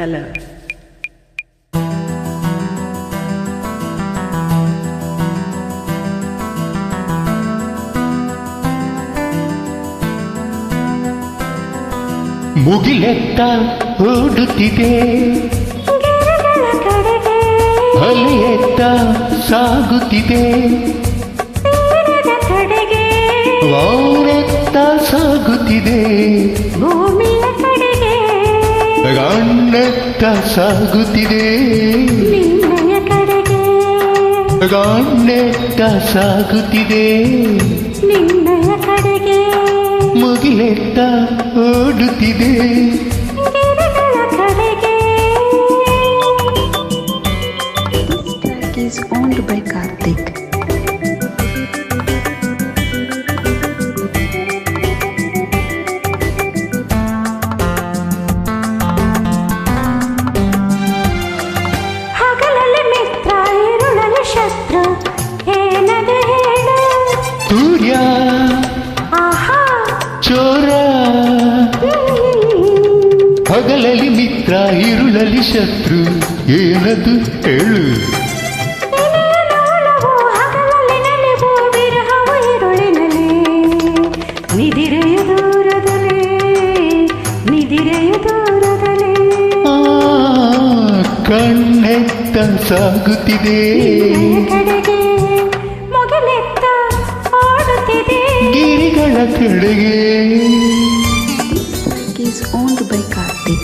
Hello. ಮುಗಿಲೆತ್ತ ಓಡುತ್ತಿದೆ, ಅಲೆಯೆತ್ತ ಸಾಗುತ್ತಿದೆ, ವಾರೆತ್ತ ಸಾಗುತ್ತಿದೆ, ಭೂಮಿಯ ಕಡೆಗೆ ಗಣ್ಣೆತ್ತ ಸಾಗುತ್ತಿದೆ, ನಿನ್ನಯ ಕಡೆಗೆ ಗಣ್ಣೆತ್ತ ಸಾಗುತ್ತಿದೆ, ನಿನ್ನಯ ಕಡೆಗೆ ಮುಗಿಲೆತ್ತ ಓಡುತ್ತಿದೆ. ಗಿರಿಗಳ ಕಡೆಗೆ. This track is owned by Karthik. ಹಗಲಲ್ಲಿ ಮಿತ್ರ, ಇರುಳಲ್ಲಿ ಶತ್ರು, ಏನದು ಹೇಳು. ಸೂರ್ಯ ಆಹಾ ಚೋರ, ಹಗಲಲ್ಲಿ ಮಿತ್ರ ಇರುಳಲ್ಲಿ ಶತ್ರು, ಏನದು ಹೇಳು. ನೋಲವು ಹಗಲಲ್ಲಿ ನಲಿವು, ವಿರಹವು ಇರುಳಿನಲ್ಲಿ, ನಿದಿರೆಯು ದೂರದಲ್ಲಿ, ನಿದಿರೆಯು ದೂರದಲ್ಲಿ. ಆ, ಕಣ್ಣೆತ್ತ ಸಾಗುತ್ತಿದೆ, ನಿನ್ನಯ ಕಡೆಗೆ ಮೊಗಲೆತ್ತ ಓಡುತ್ತಿದೆ. ಗಿರಿಗಳ ಕಡೆಗೆ. This track is owned by Karthik.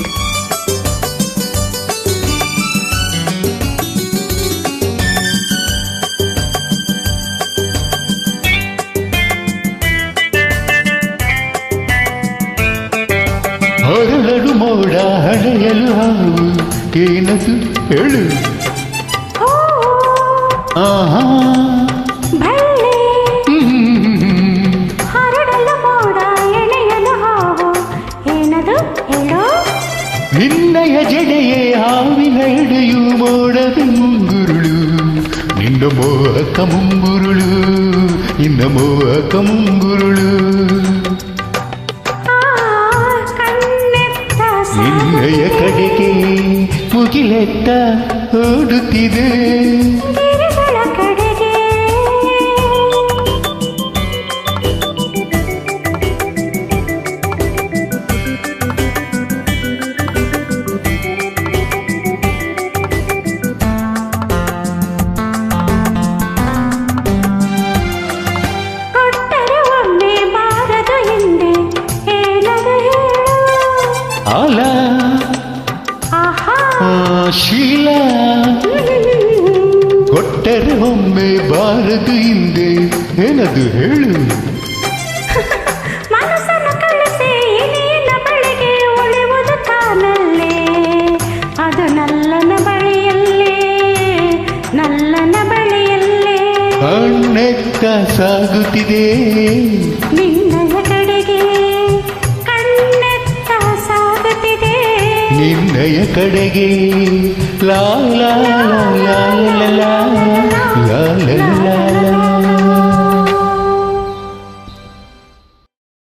ಹೊರಳಡು ಮೋಡ ಹಳೆಯಲು ಹಾವು, ಏನದು ಹೇಳು. ಓ ಆಹಾ ಬಳ್ಳಿ ಹ್ಮ್. ಹರಡಲು ಮೋಡ, ಎಳೆಯಲು ಹಾವು, ಏನದು ಹೇಳು. ನಿನ್ನಯ ಜಡೆಯೇ ಹಾವಿನ ಎಡೆಯು, ಮೋಡದ ಮುಂಗುರುಳು, ನಿನ್ನ ಮೋಹಕ ಮುಂಗುರುಳು, ನಿನ್ನ ಮೋಹಕ ಮುಂಗುರುಳು. ಆ ಕಣ್ಣೆತ್ತ ನಿನ್ನಯ ಕಡೆಗೆ ಮುಗಿಲೆತ್ತ ಓಡುತ್ತಿದೆ. ಗಿರಿಗಳ ಕಡೆಗೆ. ಕೊಟ್ಟರೆ ಒಮ್ಮೆ ಬಾರದು ಹಿಂದೆ, ಏನದು ಹೇಳು. ಆಲ ಆಹಾ ಶೀಲ, ಕೊಟ್ಟರೆ ಒಮ್ಮೆ ಬಾರದು ಹಿಂದೆ, ಏನದು ಹೇಳು. ಮನಸ್ಸನ್ನು ಕಳಿಸಿ ನಿನ್ನ ಬಳಿಗೆ, ಉಳಿಯುವುದು ತಾನಲ್ಲೇ, ಅದು ನಲ್ಲನ ಬಳಿಯಲ್ಲೇ, ನಲ್ಲನ ಬಳಿಯಲ್ಲೇ. ಕಣ್ಣೆತ್ತ ಸಾಗುತ್ತಿದೆ, ನಿನ್ನಯ ಕಡೆಗೆ ಕಣ್ಣೆತ್ತ ಸಾಗುತ್ತಿದೆ. ನಿನ್ನಯ ಕಡೆಗೆ. ಲಾ ಲಾ ಲಾ ಲಾ ಲಾ ಲಾ ಲಾ ಲಾ ಲಾ.